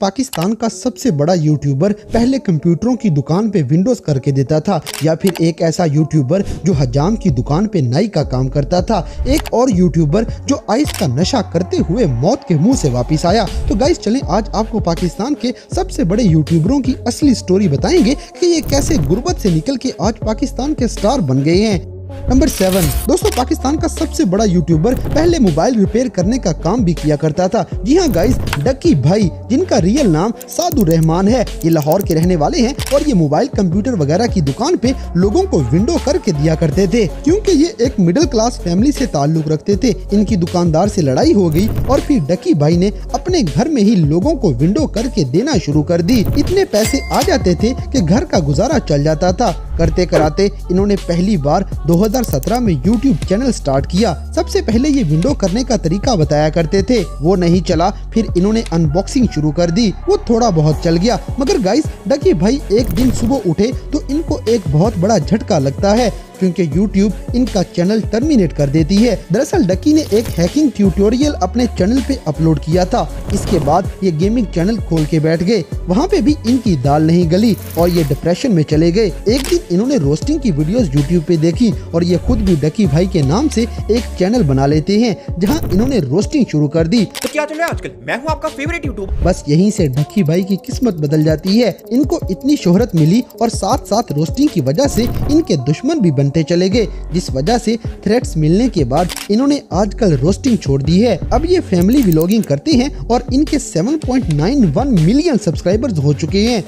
पाकिस्तान का सबसे बड़ा यूट्यूबर पहले कंप्यूटरों की दुकान पे विंडोज करके देता था, या फिर एक ऐसा यूट्यूबर जो हजाम की दुकान पे नाई का काम करता था, एक और यूट्यूबर जो आइस का नशा करते हुए मौत के मुंह से वापस आया। तो गाइस चलें आज आपको पाकिस्तान के सबसे बड़े यूट्यूबरों की असली स्टोरी बताएंगे कि ये कैसे गुर्बत से निकल के आज पाकिस्तान के स्टार बन गए हैं। नंबर 7 दोस्तों, पाकिस्तान का सबसे बड़ा यूट्यूबर पहले मोबाइल रिपेयर करने का काम भी किया करता था। जी हाँ गाइस, डकी भाई, जिनका रियल नाम सादुर रहमान है, ये लाहौर के रहने वाले हैं और ये मोबाइल कंप्यूटर वगैरह की दुकान पे लोगों को विंडो करके दिया करते थे, क्योंकि ये एक मिडिल क्लास फैमिली से ताल्लुक रखते थे। इनकी दुकानदार से लड़ाई हो गई और फिर डकी भाई ने अपने घर में ही लोगों को विंडो करके देना शुरू कर दी। इतने पैसे आ जाते थे कि घर का गुजारा चल जाता था। करते कराते इन्होंने पहली बार 2017 में YouTube चैनल स्टार्ट किया। सबसे पहले ये विंडो करने का तरीका बताया करते थे, वो नहीं चला, फिर इन्होंने अनबॉक्सिंग शुरू कर दी, वो थोड़ा बहुत चल गया। मगर गाइस, डकी भाई एक दिन सुबह उठे तो इनको एक बहुत बड़ा झटका लगता है, क्योंकि YouTube इनका चैनल टर्मिनेट कर देती है। दरअसल डकी ने एक हैकिंग ट्यूटोरियल अपने चैनल पे अपलोड किया था। इसके बाद ये गेमिंग चैनल खोल के बैठ गए। वहाँ पे भी इनकी दाल नहीं गली और ये डिप्रेशन में चले गए। एक दिन इन्होंने रोस्टिंग की वीडियोस YouTube पे देखी और ये खुद भी डकी भाई के नाम से एक चैनल बना लेते हैं, जहाँ इन्होंने रोस्टिंग शुरू कर दी। तो क्या चल रहा है आजकल? मैं हूँ आपका फेवरेट यूट्यूब। बस यहीं से डकी भाई की किस्मत बदल जाती है। इनको इतनी शोहरत मिली और साथ साथ रोस्टिंग की वजह से इनके दुश्मन भी बनते चले गए, जिस वजह से थ्रेट्स मिलने के बाद इन्होंने आजकल रोस्टिंग छोड़ दी है। अब ये फैमिली व्लॉगिंग करते हैं और इनके 7.91 मिलियन सब्सक्राइबर्स हो चुके हैं।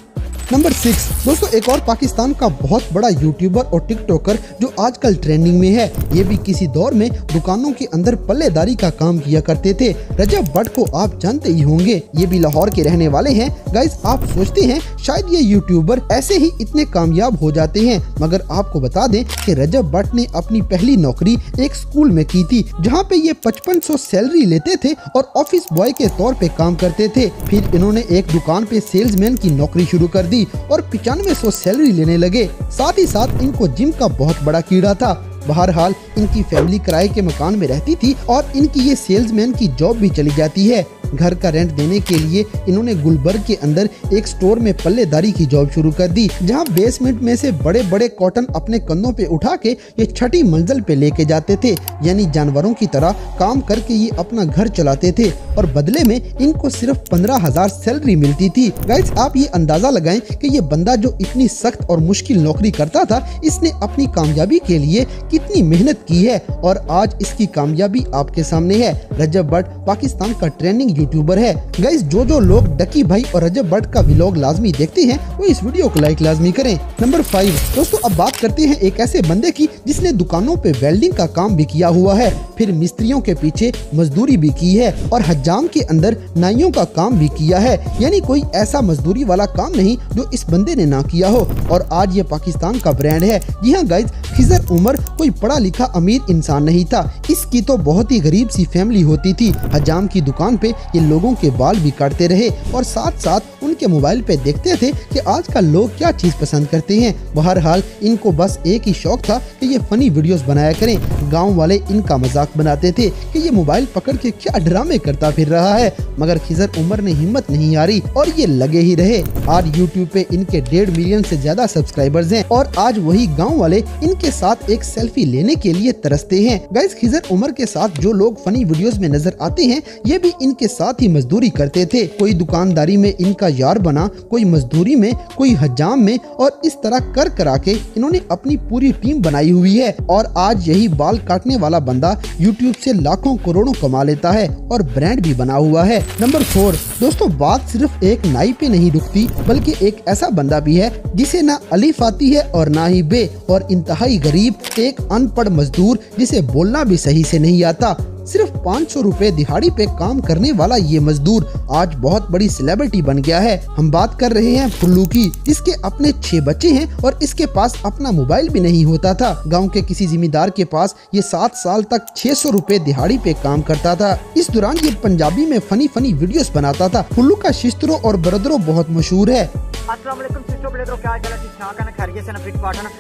नंबर 6 दोस्तों, एक और पाकिस्तान का बहुत बड़ा यूट्यूबर और टिकटॉकर जो आजकल ट्रेंडिंग में है। ये भी किसी दौर में दुकानों के अंदर पल्लेदारी का काम किया करते थे। रजब भट्ट को आप जानते ही होंगे, ये भी लाहौर के रहने वाले हैं। गाइस, आप सोचते हैं शायद ये यूट्यूबर ऐसे ही इतने कामयाब हो जाते हैं, मगर आपको बता दें कि रजब भट्ट ने अपनी पहली नौकरी एक स्कूल में की थी, जहाँ पे ये 5500 सैलरी लेते थे और ऑफिस बॉय के तौर पे काम करते थे। फिर इन्होंने एक दुकान पे सेल्समैन की नौकरी शुरू कर दी और 9500 सैलरी लेने लगे। साथ ही साथ इनको जिम का बहुत बड़ा कीड़ा था। बहरहाल इनकी फैमिली किराए के मकान में रहती थी और इनकी ये सेल्समैन की जॉब भी चली जाती है। घर का रेंट देने के लिए इन्होंने गुलबर्ग के अंदर एक स्टोर में पल्लेदारी की जॉब शुरू कर दी, जहां बेसमेंट में से बड़े बड़े कॉटन अपने कंधों पे उठा के ये छठी मंजिल पे लेके जाते थे। यानी जानवरों की तरह काम करके ये अपना घर चलाते थे और बदले में इनको सिर्फ 15,000 सैलरी मिलती थी। गाइस, आप ये अंदाजा लगाएं कि ये बंदा जो इतनी सख्त और मुश्किल नौकरी करता था, इसने अपनी कामयाबी के लिए कितनी मेहनत की है और आज इसकी कामयाबी आपके सामने है। रजब भट्ट पाकिस्तान का ट्रेंडिंग यूट्यूबर है। गाइस, जो लोग डकी भाई और रजब भट्ट का व्लॉग लाजमी देखते हैं वो इस वीडियो को लाइक लाजमी करें। नंबर 5 दोस्तों, अब बात करते हैं एक ऐसे बंदे की जिसने दुकानों पे वेल्डिंग का काम भी किया हुआ है, फिर मिस्त्रियों के पीछे मजदूरी भी की है और हजाम के अंदर नाइयों का काम भी किया है। यानी कोई ऐसा मजदूरी वाला काम नहीं जो इस बंदे ने ना किया हो और आज ये पाकिस्तान का ब्रांड है। जी हाँ गाइस, खिजर उमर कोई पढ़ा लिखा अमीर इंसान नहीं था। इसकी तो बहुत ही गरीब सी फैमिली होती थी। हजाम की दुकान पे ये लोगों के बाल भी काटते रहे और साथ साथ उनके मोबाइल पे देखते थे कि आजकल लोग क्या चीज पसंद करते हैं। बहरहाल इनको बस एक ही शौक था कि ये फनी वीडियोस बनाया करें। गांव वाले इनका मजाक बनाते थे कि ये मोबाइल पकड़ के क्या ड्रामे करता फिर रहा है, मगर खिजर उमर ने हिम्मत नहीं हारी और ये लगे ही रहे। आज यूट्यूब पे इनके 1.5 मिलियन से ज्यादा सब्सक्राइबर्स हैं और आज वही गाँव वाले इनके साथ एक सेल्फी लेने के लिए तरसते हैं। गाइस, खिजर उमर के साथ जो लोग फनी वीडियोस में नजर आते हैं, ये भी इनके साथ ही मजदूरी करते थे। कोई दुकानदारी में इनका यार बना, कोई मजदूरी में, कोई हजाम में और इस तरह कर करा के इन्होंने अपनी पूरी टीम बनाई हुई है और आज यही बाल काटने वाला बंदा यूट्यूब से लाखों करोड़ों कमा लेता है और ब्रांड भी बना हुआ है। नंबर 4 दोस्तों, बात सिर्फ एक नाई पे नहीं रुकती, बल्कि एक ऐसा बंदा भी है जिसे ना अलिफ आती है और ना ही बे, और इंतहाई गरीब एक अनपढ़ मजदूर जिसे बोलना भी सही से नहीं आता। सिर्फ 500 रुपए दिहाड़ी पे काम करने वाला ये मजदूर आज बहुत बड़ी सेलिब्रिटी बन गया है। हम बात कर रहे हैं फुल्लू की, जिसके अपने 6 बच्चे हैं और इसके पास अपना मोबाइल भी नहीं होता था। गांव के किसी जिम्मेदार के पास ये 7 साल तक 600 रुपए दिहाड़ी पे काम करता था। इस दौरान ये पंजाबी में फनी वीडियोस बनाता था। फुल्लू का शिस्तरो और ब्रदरो बहुत मशहूर है। अस्सलाम वालेकुम सिस्टो ब्रदरो, क्या हाल है? ठीक ठाक है ना? खैरियत से ना? फिट फाट है ना?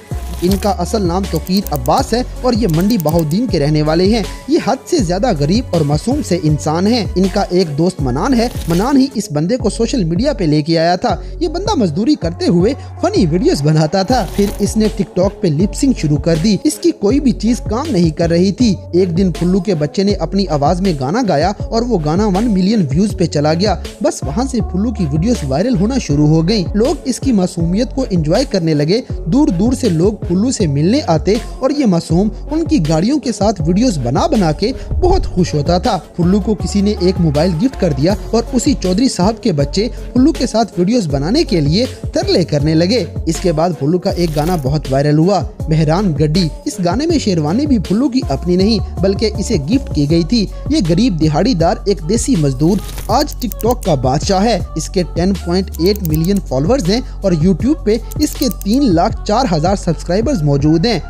इनका असल नाम तौकीर अब्बास है और ये मंडी बहाउद्दीन के रहने वाले हैं। ये हद से ज्यादा गरीब और मासूम से इंसान हैं। इनका एक दोस्त मनान है। मनान ही इस बंदे को सोशल मीडिया पे लेके आया था। ये बंदा मजदूरी करते हुए फनी वीडियोस बनाता था। फिर इसने टिकटॉक पे लिपसिंग शुरू कर दी। इसकी कोई भी चीज काम नहीं कर रही थी। एक दिन फुल्लू के बच्चे ने अपनी आवाज में गाना गाया और वो गाना 1 मिलियन व्यूज पे चला गया। बस वहाँ से फुल्लू की वीडियोस वायरल होना शुरू हो गयी। लोग इसकी मासूमियत को एंजॉय करने लगे। दूर दूर से लोग फुल्लू से मिलने आते और ये मासूम उनकी गाड़ियों के साथ वीडियोस बना बना के बहुत खुश होता था। फुल्लू को किसी ने एक मोबाइल गिफ्ट कर दिया और उसी चौधरी साहब के बच्चे फुल्लू के साथ वीडियोस बनाने के लिए तरले करने लगे। इसके बाद फुल्लू का एक गाना बहुत वायरल हुआ, मेहरान गड्डी। इस गाने में शेरवानी भी फुल्लू की अपनी नहीं बल्कि इसे गिफ्ट की गई थी। ये गरीब दिहाड़ीदार एक देसी मजदूर आज टिकटॉक का बादशाह है। इसके 10.8 मिलियन फॉलोअर्स हैं और यूट्यूब पे इसके 3,04,000 सब्सक्राइबर्स मौजूद हैं।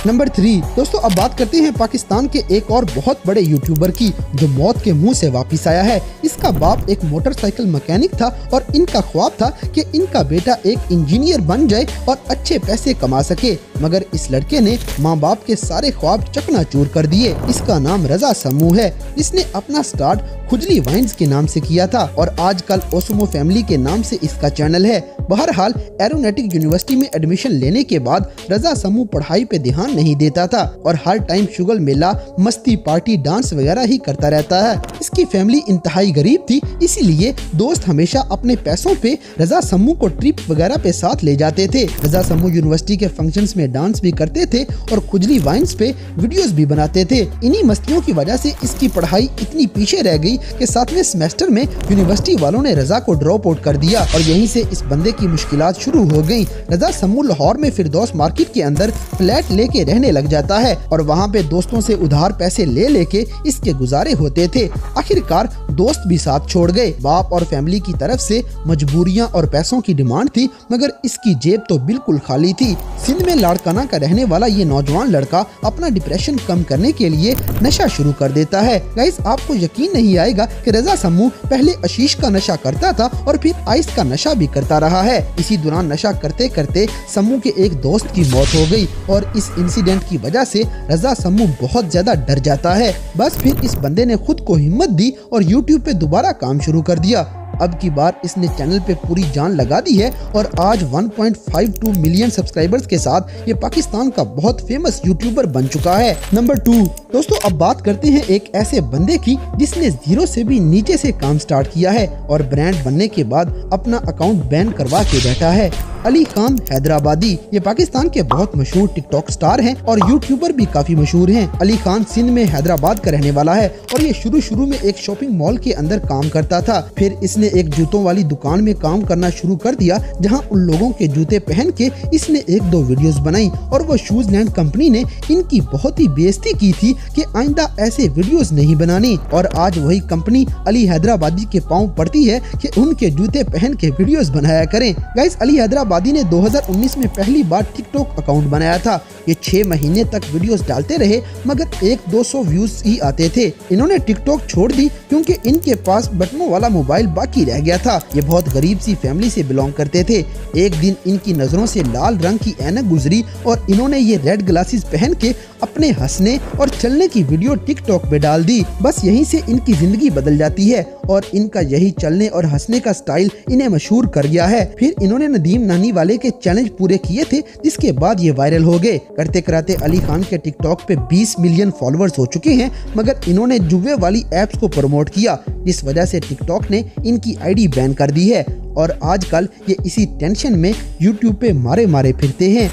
नंबर 3 दोस्तों, अब बात करते हैं पाकिस्तान के एक और बहुत बड़े यूट्यूबर की जो मौत के मुंह से वापस आया है। इसका बाप एक मोटरसाइकिल मैकेनिक था और इनका ख्वाब था कि इनका बेटा एक इंजीनियर बन जाए और अच्छे पैसे कमा सके, मगर इस लड़के ने माँ बाप के सारे ख्वाब चकनाचूर कर दिए। इसका नाम रजा समू है। इसने अपना स्टार्ट खुजली वाइन्स के नाम से किया था और आजकल ओसमो फैमिली के नाम से इसका चैनल है। बहरहाल एरोनॉटिक यूनिवर्सिटी में एडमिशन लेने के बाद रजा समू पढ़ाई पे ध्यान नहीं देता था और हर टाइम शुगल मेला, मस्ती, पार्टी, डांस वगैरह ही करता रहता है। इसकी फैमिली इंतहाई गरीब थी, इसीलिए दोस्त हमेशा अपने पैसों पे रजा समू को ट्रिप वगैरह पे साथ ले जाते थे। रजा समू यूनिवर्सिटी के फंक्शंस में डांस भी करते थे और खुजली वाइन्स पे वीडियोस भी बनाते थे। इन्हीं मस्तियों की वजह से इसकी पढ़ाई इतनी पीछे रह गई कि 7वें सेमेस्टर में यूनिवर्सिटी वालों ने रजा को ड्रॉप आउट कर दिया और यहीं से इस बंदे की मुश्किलात शुरू हो गयी। रजा समू लाहौर में फिरदौस मार्केट के अंदर फ्लैट लेके रहने लग जाता है और वहाँ पे दोस्तों से उधार पैसे ले लेके इसके गुजारे होते थे। आखिरकार दोस्त भी साथ छोड़ गए। बाप और फैमिली की तरफ से मजबूरियाँ और पैसों की डिमांड थी, मगर इसकी जेब तो बिल्कुल खाली थी। सिंध में लाड़काना का रहने वाला ये नौजवान लड़का अपना डिप्रेशन कम करने के लिए नशा शुरू कर देता है। गाइस, आपको यकीन नहीं आएगा कि रजा समू पहले आशीष का नशा करता था और फिर आइस का नशा भी करता रहा है। इसी दौरान नशा करते करते समू के एक दोस्त की मौत हो गई और इस इंसिडेंट की वजह से रजा समू बहुत ज्यादा डर जाता है। बस फिर इस बंदे ने खुद को हिम्मत दी और यूट्यूब पे दोबारा काम शुरू कर दिया। अब की बार इसने चैनल पे पूरी जान लगा दी है और आज 1.52 मिलियन सब्सक्राइबर्स के साथ ये पाकिस्तान का बहुत फेमस यूट्यूबर बन चुका है। नंबर 2 दोस्तों, अब बात करते हैं एक ऐसे बंदे की जिसने जीरो से भी नीचे से काम स्टार्ट किया है और ब्रांड बनने के बाद अपना अकाउंट बैन करवा के बैठा है। अली खान हैदराबादी। ये पाकिस्तान के बहुत मशहूर टिकटॉक स्टार हैं और यूट्यूबर भी काफी मशहूर हैं। अली खान सिंध में हैदराबाद का रहने वाला है और ये शुरू में एक शॉपिंग मॉल के अंदर काम करता था। फिर इसने एक जूतों वाली दुकान में काम करना शुरू कर दिया, जहां उन लोगों के जूते पहन के इसने 1-2 वीडियोस बनाई और वो शूज लैंड कंपनी ने इनकी बहुत ही बेइज्जती की थी कि आइंदा ऐसे वीडियोस नहीं बनानी। और आज वही कंपनी अली हैदराबादी के पांव पड़ती है कि उनके जूते पहन के वीडियोस बनाया करें। गाइस, अली हैदराबादी ने 2019 में पहली बार टिकटॉक अकाउंट बनाया था। ये 6 महीने तक वीडियोस डालते रहे, मगर 100-200 व्यूज ही आते थे। इन्होंने टिकटॉक छोड़ दी क्योंकि इनके पास बटनों वाला मोबाइल बाकी रह गया था। ये बहुत गरीब सी फैमिली से बिलोंग करते थे। एक दिन इनकी नजरों से लाल रंग की ऐनक गुजरी और इन्होंने ये रेड ग्लासेस पहन के अपने हंसने और चलने की वीडियो टिकटॉक पे डाल दी। बस यहीं से इनकी जिंदगी बदल जाती है और इनका यही चलने और हंसने का स्टाइल इन्हें मशहूर कर गया है। फिर इन्होंने नदीम नानी वाले के चैलेंज पूरे किए थे, जिसके बाद ये वायरल हो गए। करते कराते अली खान के टिकटॉक पे 20 मिलियन फॉलोअर्स हो चुके हैं, मगर इन्होंने जुए वाली एप्स को प्रमोट किया, जिस वजह से टिकटॉक ने इनकी आईडी बैन कर दी है और आजकल ये इसी टेंशन में यूट्यूब पे मारे फिरते हैं।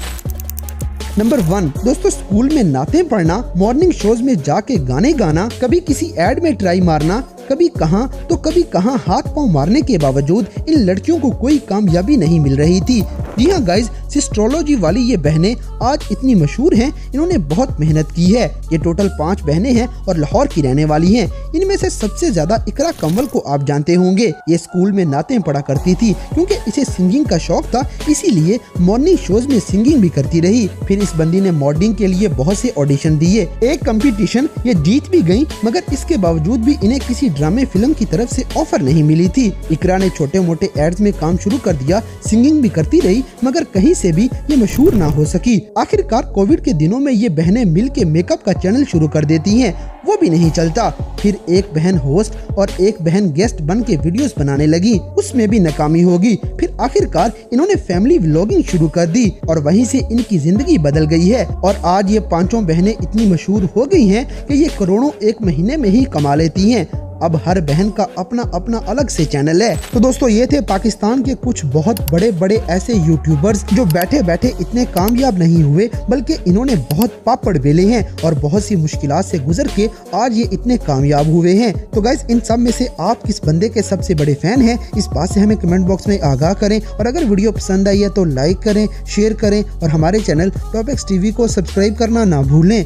नंबर 1 दोस्तों, स्कूल में नातें पढ़ना, मॉर्निंग शोज में जाके गाने गाना, कभी किसी एड में ट्राई मारना, कभी कहां तो कभी कहां हाथ पांव मारने के बावजूद इन लड़कियों को कोई कामयाबी नहीं मिल रही थी। जी हाँ गाइज, सिस्ट्रोलॉजी वाली ये बहनें आज इतनी मशहूर हैं, इन्होंने बहुत मेहनत की है। ये टोटल 5 बहनें हैं और लाहौर की रहने वाली हैं। इनमें से सबसे ज्यादा इकरा कंवल को आप जानते होंगे। ये स्कूल में नातें पढ़ा करती थी क्योंकि इसे सिंगिंग का शौक था, इसीलिए मॉर्निंग शोज में सिंगिंग भी करती रही। फिर इस बंदी ने मॉडलिंग के लिए बहुत से ऑडिशन दिए। एक कंपटीशन ये जीत भी गयी, मगर इसके बावजूद भी इन्हें किसी ड्रामे फिल्म की तरफ से ऑफर नहीं मिली थी। इकरा ने छोटे मोटे एड्स में काम शुरू कर दिया, सिंगिंग भी करती रही मगर कहीं से भी ये मशहूर ना हो सकी। आखिरकार कोविड के दिनों में ये बहनें मिल के मेकअप का चैनल शुरू कर देती हैं, वो भी नहीं चलता। फिर एक बहन होस्ट और एक बहन गेस्ट बन के वीडियोस बनाने लगी, उसमें भी नाकामी होगी। फिर आखिरकार इन्होंने फैमिली व्लॉगिंग शुरू कर दी और वहीं से इनकी जिंदगी बदल गई है और आज ये पांचों बहनें इतनी मशहूर हो गई हैं कि ये करोड़ों एक महीने में ही कमा लेती हैं। अब हर बहन का अपना अपना अलग से चैनल है। तो दोस्तों ये थे पाकिस्तान के कुछ बहुत बड़े बड़े ऐसे यूट्यूबर्स जो बैठे बैठे इतने कामयाब नहीं हुए, बल्कि इन्होंने बहुत पापड़ बेले हैं और बहुत सी मुश्किलात से गुजर के आज ये इतने कामयाब हुए हैं। तो गाइस इन सब में से आप किस बंदे के सबसे बड़े फैन हैं, इस बात से हमें कमेंट बॉक्स में आगाह करें। और अगर वीडियो पसंद आई है तो लाइक करें, शेयर करें और हमारे चैनल टॉप एक्स टीवी को सब्सक्राइब करना ना भूलें।